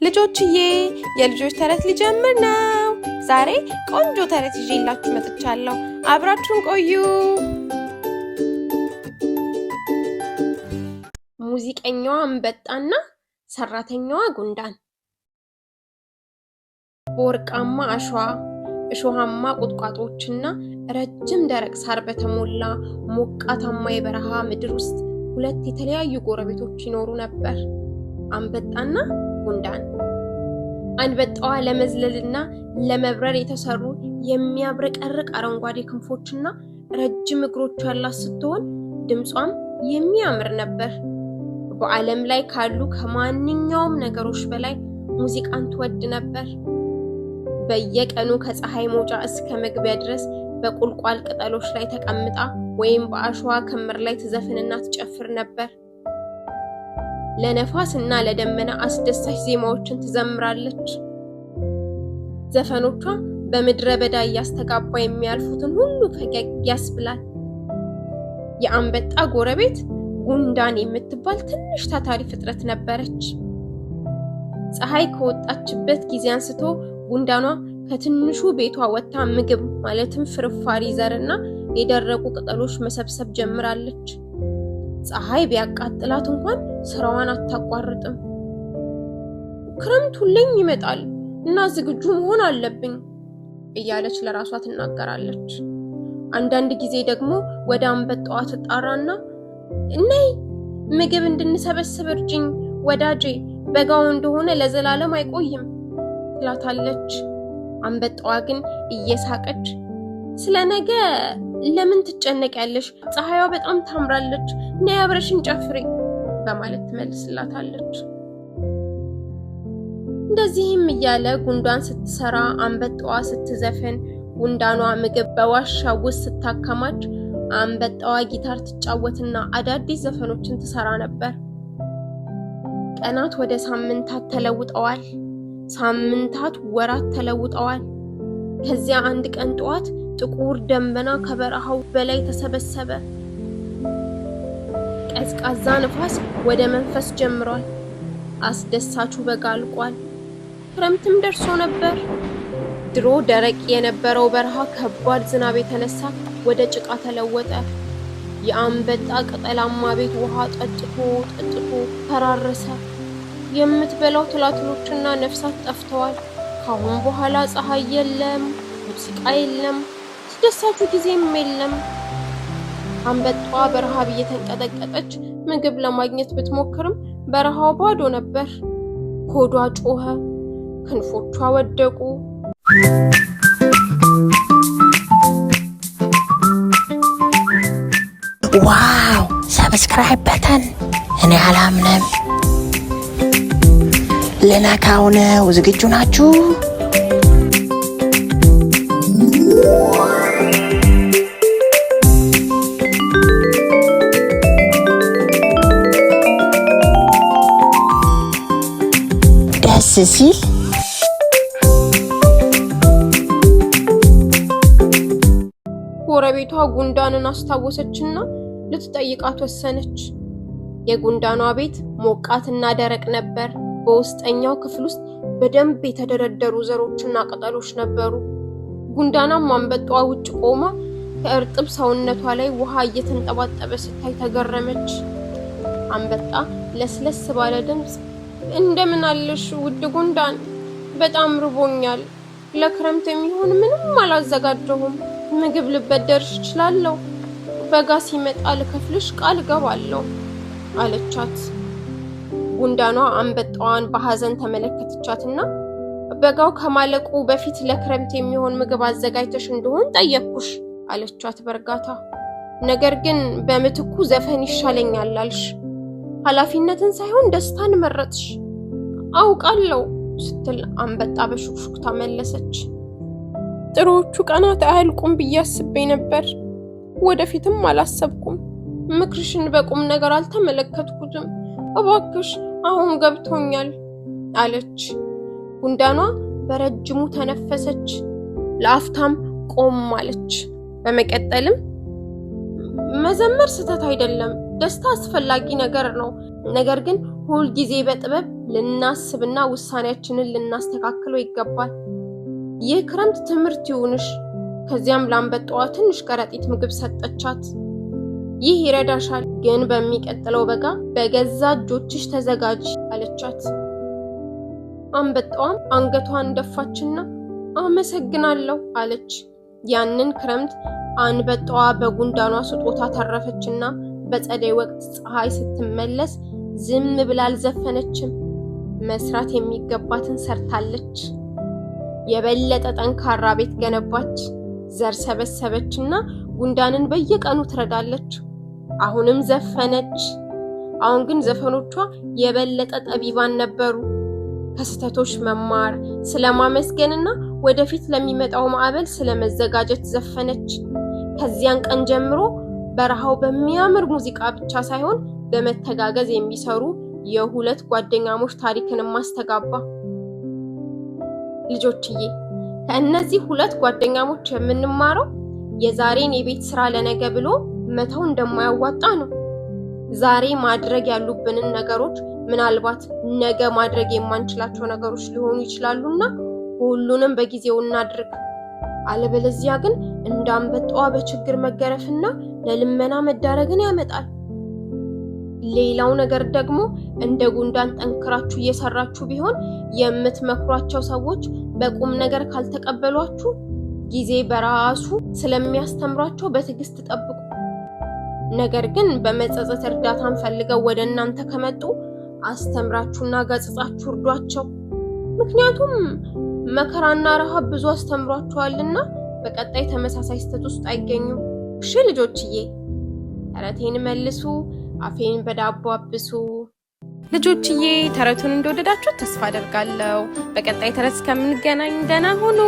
ልጆችዬ የልጆች ተረት ሊጀምር ነው። ዛሬ ቆንጆ ተረት ይዤላችሁ መጥቻለሁ። አብራችሁን ቆዩ። ሙዚቀኛዋ አንበጣና ሰራተኛዋ ጉንዳን። በወርቃማ አሸዋ እሾሃማ ቁጥቋጦዎችና ረጅም ደረቅ ሳር በተሞላ ሞቃታማ የበረሃ ምድር ውስጥ ሁለት የተለያዩ ጎረቤቶች ይኖሩ ነበር፣ አንበጣና ጉንዳን። አንበጣዋ ለመዝለልና ለመብረር የተሰሩ የሚያብረቀርቅ አረንጓዴ ክንፎችና ረጅም እግሮች ያላት ስትሆን ድምጿም የሚያምር ነበር። በዓለም ላይ ካሉ ከማንኛውም ነገሮች በላይ ሙዚቃን ትወድ ነበር። በየቀኑ ከፀሐይ መውጫ እስከ መግቢያ ድረስ በቁልቋል ቅጠሎች ላይ ተቀምጣ ወይም በአሸዋ ክምር ላይ ትዘፍንና ትጨፍር ነበር። ለነፋስና ለደመና አስደሳች ዜማዎችን ትዘምራለች። ዘፈኖቿ በምድረ በዳ እያስተጋባ የሚያልፉትን ሁሉ ፈገግ ያስብላል። የአንበጣ ጎረቤት ጉንዳን የምትባል ትንሽ ታታሪ ፍጥረት ነበረች። ፀሐይ ከወጣችበት ጊዜ አንስቶ ጉንዳኗ ከትንሹ ቤቷ ወጥታ ምግብ ማለትም ፍርፋሪ ዘርና የደረቁ ቅጠሎች መሰብሰብ ጀምራለች። ፀሐይ ቢያቃጥላት እንኳን ስራዋን አታቋርጥም። ክረምቱ ሁሌም ይመጣል እና ዝግጁ መሆን አለብኝ እያለች ለራሷ ትናገራለች። አንዳንድ ጊዜ ደግሞ ወደ አንበጣዋ ትጣራና ነይ ምግብ እንድንሰበስብ እርጅኝ ወዳጄ፣ በጋው እንደሆነ ለዘላለም አይቆይም ትላታለች። አንበጣዋ ግን እየሳቀች ስለ ነገ ለምን ትጨነቂያለሽ? ፀሐይዋ በጣም ታምራለች፣ ነይ አብረሽን ጨፍሪ በማለት ትመልስላታለች። እንደዚህም እያለ ጉንዳን ስትሰራ፣ አንበጣዋ ስትዘፍን፣ ጉንዳኗ ምግብ በዋሻ ውስጥ ስታከማች፣ አንበጣዋ ጊታር ትጫወትና አዳዲስ ዘፈኖችን ትሰራ ነበር። ቀናት ወደ ሳምንታት ተለውጠዋል። ሳምንታት ወራት ተለውጠዋል። ከዚያ አንድ ቀን ጠዋት ጥቁር ደመና ከበረሃው በላይ ተሰበሰበ። ቀዝቃዛ ንፋስ ወደ መንፈስ ጀምሯል። አስደሳቹ በጋ አልቋል። ክረምትም ደርሶ ነበር። ድሮ ደረቅ የነበረው በረሃ ከባድ ዝናብ የተነሳ ወደ ጭቃ ተለወጠ። የአንበጣ ቅጠላማ ቤት ውሃ ጠጥቶ ፈራረሰ። የምትበላው ትላትሎችና ነፍሳት ጠፍተዋል። ካሁን በኋላ ፀሐይ የለም፣ ሙዚቃ የለም፣ አስደሳቹ ጊዜም የለም። አንበጣዋ በረሃብ እየተንቀጠቀጠች ምግብ ለማግኘት ብትሞክርም በረሃው ባዶ ነበር። ሆዷ ጮኸ፣ ክንፎቿ ወደቁ። ዋው! ሰብስክራይብ በተን እኔ አላምንም። ልነካው ነው። ዝግጁ ናችሁ? ደስ ሲል ጎረቤቷ ጉንዳንን አስታወሰችና ልትጠይቃት ወሰነች። የጉንዳኗ ቤት ሞቃትና ደረቅ ነበር። በውስጠኛው ክፍል ውስጥ በደንብ የተደረደሩ ዘሮችና ቅጠሎች ነበሩ። ጉንዳናም አንበጣዋ ውጭ ቆማ ከእርጥብ ሰውነቷ ላይ ውሃ እየተንጠባጠበ ስታይ ተገረመች። አንበጣ ለስለስ ባለ ድምፅ እንደምን አለሽ ውድ ጉንዳን? በጣም ርቦኛል። ለክረምት የሚሆን ምንም አላዘጋጀሁም። ምግብ ልበደርሽ እችላለሁ። በጋ ሲመጣ ልከፍልሽ ቃል እገባለሁ አለቻት። ጉንዳኗ አንበጣዋን በሐዘን ተመለከተቻትና በጋው ከማለቁ በፊት ለክረምት የሚሆን ምግብ አዘጋጅተሽ እንደሆን ጠየቅኩሽ አለቻት በእርጋታ። ነገር ግን በምትኩ ዘፈን ይሻለኛል አልሽ። ኃላፊነትን ሳይሆን ደስታን መረጥሽ። አውቃለሁ ስትል አንበጣ በሹክሹክታ መለሰች። ጥሩዎቹ ቀናት አያልቁም ብዬ አስቤ ነበር። ወደፊትም አላሰብኩም። ምክርሽን በቁም ነገር አልተመለከትኩትም። እባክሽ አሁን ገብቶኛል አለች። ጉንዳኗ በረጅሙ ተነፈሰች። ለአፍታም ቆም አለች። በመቀጠልም መዘመር ስህተት አይደለም፣ ደስታ አስፈላጊ ነገር ነው። ነገር ግን ሁል ጊዜ በጥበብ ልናስብና ውሳኔያችንን ልናስተካክለው ይገባል። ይህ ክረምት ትምህርት ይሁንሽ። ከዚያም ላንበጣዋ ትንሽ ከረጢት ምግብ ሰጠቻት። ይህ ይረዳሻል፣ ግን በሚቀጥለው በጋ በገዛ እጆችሽ ተዘጋጂ አለቻት። አንበጣዋም አንገቷን ደፋችና አመሰግናለሁ አለች። ያንን ክረምት አንበጣዋ በጉንዳኗ ስጦታ ተረፈችና በጸደይ ወቅት ፀሐይ ስትመለስ ዝም ብላ አልዘፈነችም። መስራት የሚገባትን ሰርታለች። የበለጠ ጠንካራ ቤት ገነባች፣ ዘር ሰበሰበችና ጉንዳንን በየቀኑ ትረዳለች። አሁንም ዘፈነች። አሁን ግን ዘፈኖቿ የበለጠ ጠቢባን ነበሩ። ከስተቶች መማር፣ ስለማመስገንና ወደፊት ለሚመጣው ማዕበል ስለመዘጋጀት ዘፈነች። ከዚያን ቀን ጀምሮ በረሃው በሚያምር ሙዚቃ ብቻ ሳይሆን በመተጋገዝ የሚሰሩ የሁለት ጓደኛሞች ታሪክንም አስተጋባ። ልጆችዬ፣ ከእነዚህ ሁለት ጓደኛሞች የምንማረው የዛሬን የቤት ስራ ለነገ ብሎ መተው እንደማያዋጣ ነው። ዛሬ ማድረግ ያሉብንን ነገሮች ምናልባት ነገ ማድረግ የማንችላቸው ነገሮች ሊሆኑ ይችላሉና ሁሉንም በጊዜው እናድርግ። አለበለዚያ ግን እንዳንበጣዋ በችግር መገረፍና ለልመና መዳረግን ያመጣል። ሌላው ነገር ደግሞ እንደ ጉንዳን ጠንክራችሁ እየሰራችሁ ቢሆን የምትመክሯቸው ሰዎች በቁም ነገር ካልተቀበሏችሁ ጊዜ በራሱ ስለሚያስተምሯቸው በትዕግስት ጠብቁ። ነገር ግን በመጸጸት እርዳታን ፈልገው ወደ እናንተ ከመጡ አስተምራችሁና ገጽጻችሁ እርዷቸው። ምክንያቱም መከራና ረሃብ ብዙ አስተምሯቸዋልና በቀጣይ ተመሳሳይ ስህተት ውስጥ አይገኙም። እሺ ልጆችዬ፣ ተረቴን መልሱ፣ አፌን በዳቦ አብሱ። ልጆችዬ፣ ተረቱን እንደወደዳችሁ ተስፋ አደርጋለሁ። በቀጣይ ተረት እስከምንገናኝ ደህና ሁኑ።